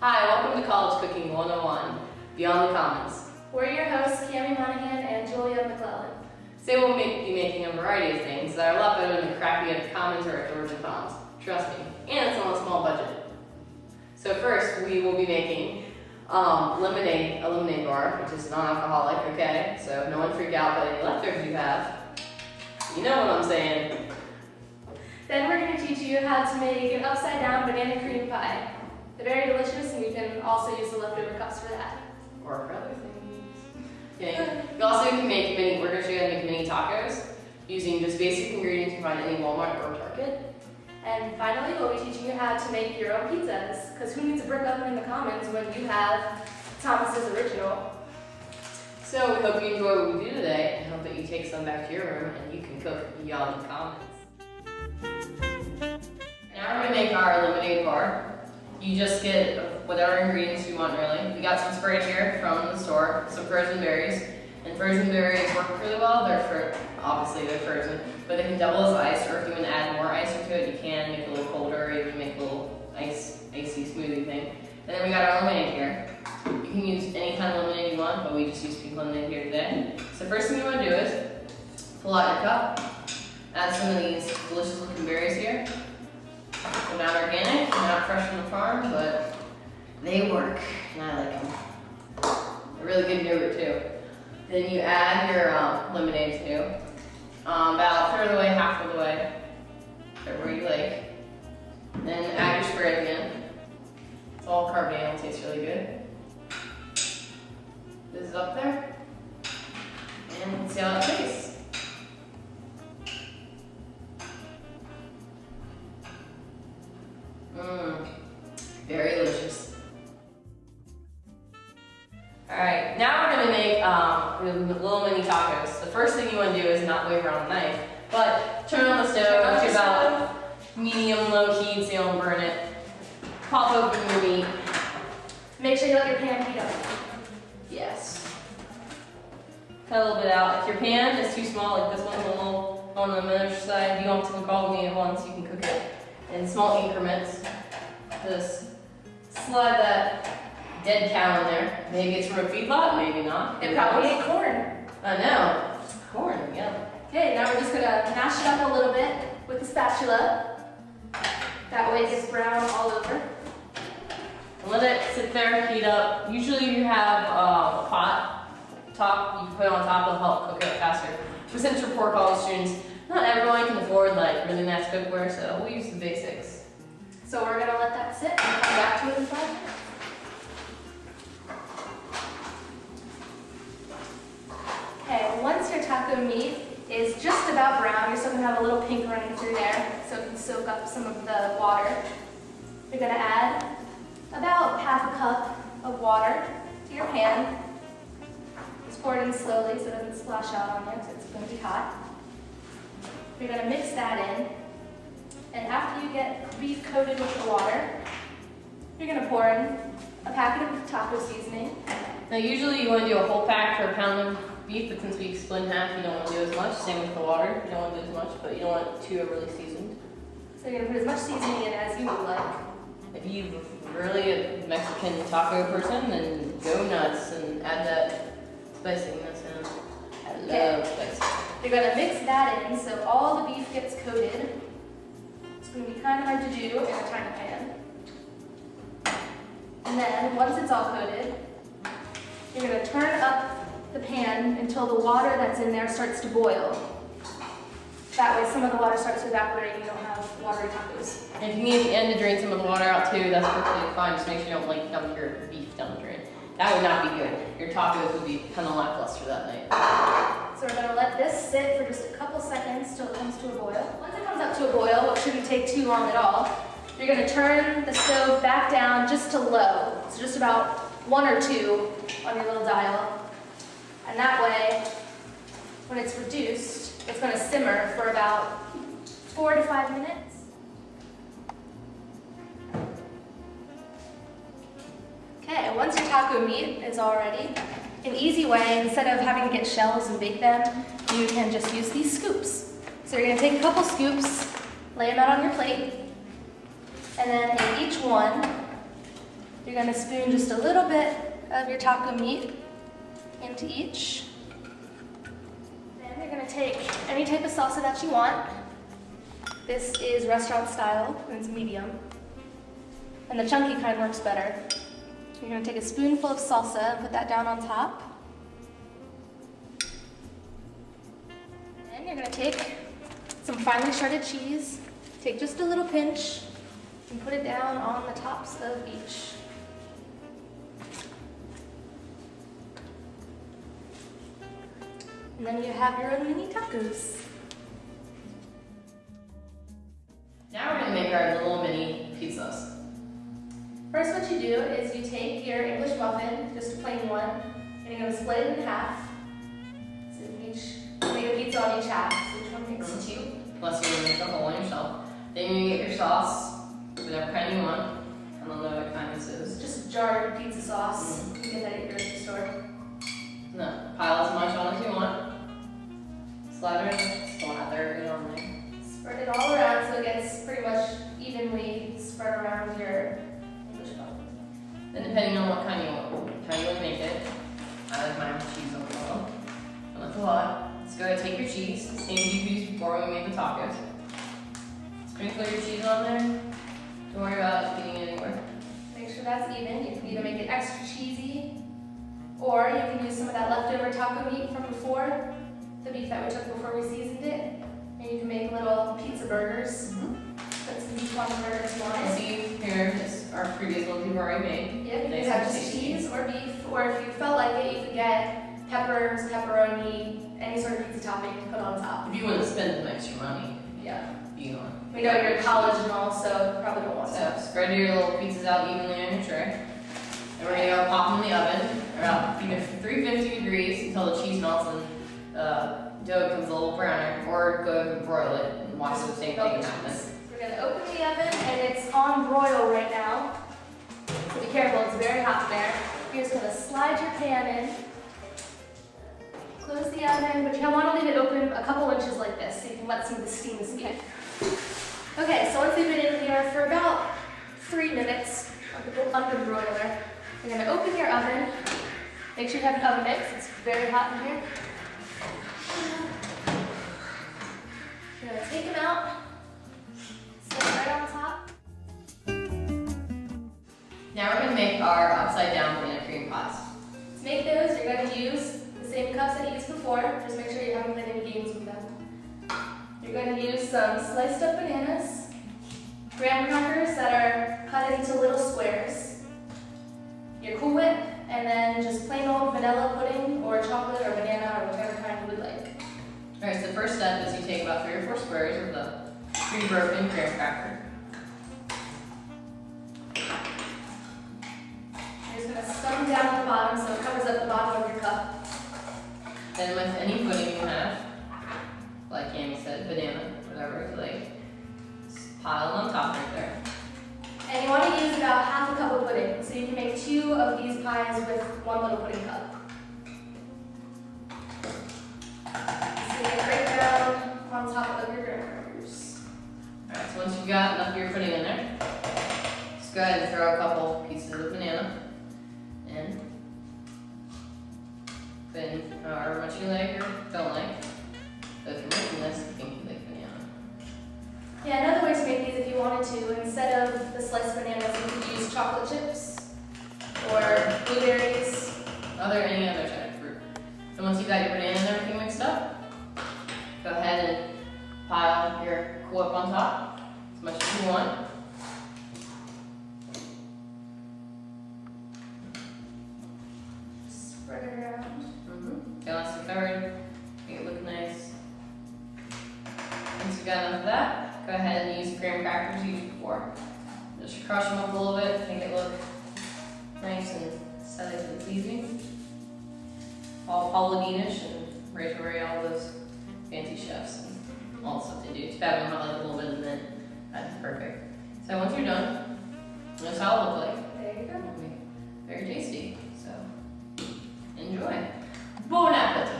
Hi, welcome to College Cooking 101, Beyond the Commons. We're your hosts, Cami Monahan and Julia McClellan. Today we'll be making a variety of things that are a lot better than the crappy at the Commons or at Georgia Farms. Trust me, and it's on a small budget. So first, we will be making a lemonade bar, which is non-alcoholic, okay? So no one freak out by any leftovers you have. You know what I'm saying. Then we're going to teach you how to make an upside-down banana cream pie. They're very delicious, and you can also use the leftover cups for that. Or for other things. Okay. You also can make we're going to show you how to make mini tacos using just basic ingredients you find at any Walmart or Target. And finally, we'll be teaching you how to make your own pizzas, because who needs a brick oven in the Commons when you have Thomas's original? So we hope you enjoy what we do today, and hope that you take some back to your room and you can cook beyond the Commons. Now we're going to make our lemonade bar. You just get whatever ingredients you want, really. We got some Sprite here from the store, some frozen berries. And frozen berries work really well. Obviously they're frozen, but they can double as ice, or if you want to add more ice into it, you can make it a little colder, or even make a little icy smoothie thing. And then we got our lemonade here. You can use any kind of lemonade you want, but we just use pink lemonade here today. So first thing you want to do is pull out your cup, add some of these delicious looking berries here. They're not organic, they're not fresh from the farm, but they work, and I like them. They're really good yogurt too. Then you add your lemonade too. About a third of the way, half of the way, whatever you like. Then add your Sprite again. It's all carbonated, it tastes really good. This is up there. And let's see how it tastes. Very delicious. Alright, now we're going to make little mini tacos. The first thing you want to do is not wave around the knife, but turn on the stove to about medium-low heat so you don't burn it. Pop open your meat. Make sure you let your pan heat up. Yes. Cut a little bit out. If your pan is too small, like this one's a little on the other side, you don't have to cook all the meat at once. You can cook it in small increments. Just slide that dead cow in there. Maybe it's from a feedlot, maybe not. It probably ate corn. I know. Corn, yeah. Okay, now we're just going to mash it up a little bit with the spatula. That way it gets brown all over. And let it sit there, heat up. Usually you have a pot top, you can put it on top, it'll help cook it faster. But since we're poor college students, not everyone can afford really nice cookware, so we'll use the basics. So we're going to let that sit and come back to it in 5 minutes. Okay, once your taco meat is just about brown, you're still going to have a little pink running through there, so it can soak up some of the water. You're going to add about half a cup of water to your pan. Just pour it in slowly so it doesn't splash out on you, because it's going to be hot. You're going to mix that in. And after you get the beef coated with the water, you're going to pour in a packet of taco seasoning. Now usually you want to do a whole pack for a pound of beef, but since we split in half, you don't want to do as much. Same with the water, you don't want to do as much, but you don't want it too overly seasoned. So you're going to put as much seasoning in as you would like. If you're really a Mexican taco person, then go nuts and add that spiciness in. I love spicy. You're going to mix that in so all the beef gets coated. It's going to be kind of hard to do in a tiny pan. And then, once it's all coated, you're going to turn up the pan until the water that's in there starts to boil. That way some of the water starts to evaporate and you don't have watery tacos. And if you need at the end to drain some of the water out too, that's perfectly fine. Just make sure you don't dump your beef down the drain. That would not be good. Your tacos would be kind of lackluster that night. So we're going to let this sit for just a couple seconds till it comes to a boil. Once it comes up to a boil, which shouldn't take too long at all, you're going to turn the stove back down just to low. So just about 1 or 2 on your little dial. And that way, when it's reduced, it's going to simmer for about 4 to 5 minutes. Okay, once your taco meat is all ready, an easy way, instead of having to get shells and bake them, you can just use these scoops. So you're going to take a couple scoops, lay them out on your plate, and then in each one, You're gonna spoon just a little bit of your taco meat into each. Then you're gonna take any type of salsa that you want. This is restaurant style, and it's medium. And the chunky kind works better. You're gonna take a spoonful of salsa and put that down on top. Then you're gonna take some finely shredded cheese, take just a little pinch, and put it down on the tops of each. And then you have your own mini tacos. Now we're gonna make our little mini pizzas. First, what you do is you take your English muffin, just a plain one, and you're gonna split it in half. So you make a pizza on each half, so each one makes two. Unless you want to make the whole one yourself. Then you get your sauce, whatever kind you want. I don't know what kind this is. Just jarred pizza sauce. You can get that at your grocery store. No, pile as much on as you want. Slather it, slather it on there. Spread it all around so it gets pretty much evenly spread around your English muffin. Then depending on what kind you want to make it. I like mine with cheese overall. And that's a lot. So go ahead and take your cheese, the same you used before we made the tacos. Sprinkle your cheese on there. Don't worry about it getting anywhere. Make sure that's even. You can either make it extra cheesy, or you can use some of that leftover taco meat from before, the beef that we took before we seasoned it. And you can make little pizza burgers. Put some beef on the burger if you want it. See here is our previous ones we've already made. Yep, you Nice can have and just tasty. cheese or beef, or if you felt like it, you could get peppers, pepperoni, any sort of pizza topping to put on top. If you want to spend some extra money, Yeah. you know. We know you're in college and all, so probably don't want to. So spread your little pizzas out evenly on your tray. And we're gonna go pop them in the oven around 350 degrees until the cheese melts and the dough becomes a little browner, or go ahead and broil it and watch the same thing happen. We're gonna open the oven and it's on broil right now. So be careful, it's very hot there. You're just gonna slide your pan in. Close the oven, but you want to leave it open a couple inches like this so you can let some of the steam escape. Okay, so once they've been in here for about 3 minutes under the broiler, you're going to open your oven. Make sure you have an oven mitt, it's very hot in here. You're going to take them out, set it right on top. Now we're gonna make our upside down banana cream pies. To make those, you're going to use the same cups that you used before. Just make sure you haven't played any games with them. You're going to use some sliced up bananas, graham crackers that are cut into little squares, your Cool Whip, and then just plain old vanilla pudding or chocolate or banana or whichever kind you would like. Alright, so the first step is you take about 3 or 4 squares of the pre-broken graham cracker. You're just going to scum down at the bottom so it covers up the bottom of your cup. Then with any pudding you have, like Amy said, banana, whatever you like, just pile it on top right there. And you want to use about half a cup of pudding, so you can make 2 of these pies with 1 little pudding cup. So you get right down on top of your graham crackers. Alright, so once you've got enough of your pudding in there, just go ahead and throw a couple pieces of banana in. Then, however much you like or don't like. So if you're making this, you think you like banana. Yeah, another way to make these if you wanted to, instead of the sliced bananas, you could use chocolate chips or blueberries. Any other type of fruit. So once you've got your banana and everything mixed up, go ahead and pile your Cool Whip on top, as much as you want. Spread it around. Okay, once you're covered, make it look nice. Once you've got enough of that, go ahead and use graham crackers you used before. Just crush them up a little bit, make it look nice and aesthetic and pleasing. All Paula Deanish and Rachel Ray, all those fancy chefs and all the stuff they do. It's bad when you have like a little bit of mint. That's perfect. So once you're done, that's how it'll look like. There you go. It'll be very tasty. So enjoy. Bon appetit!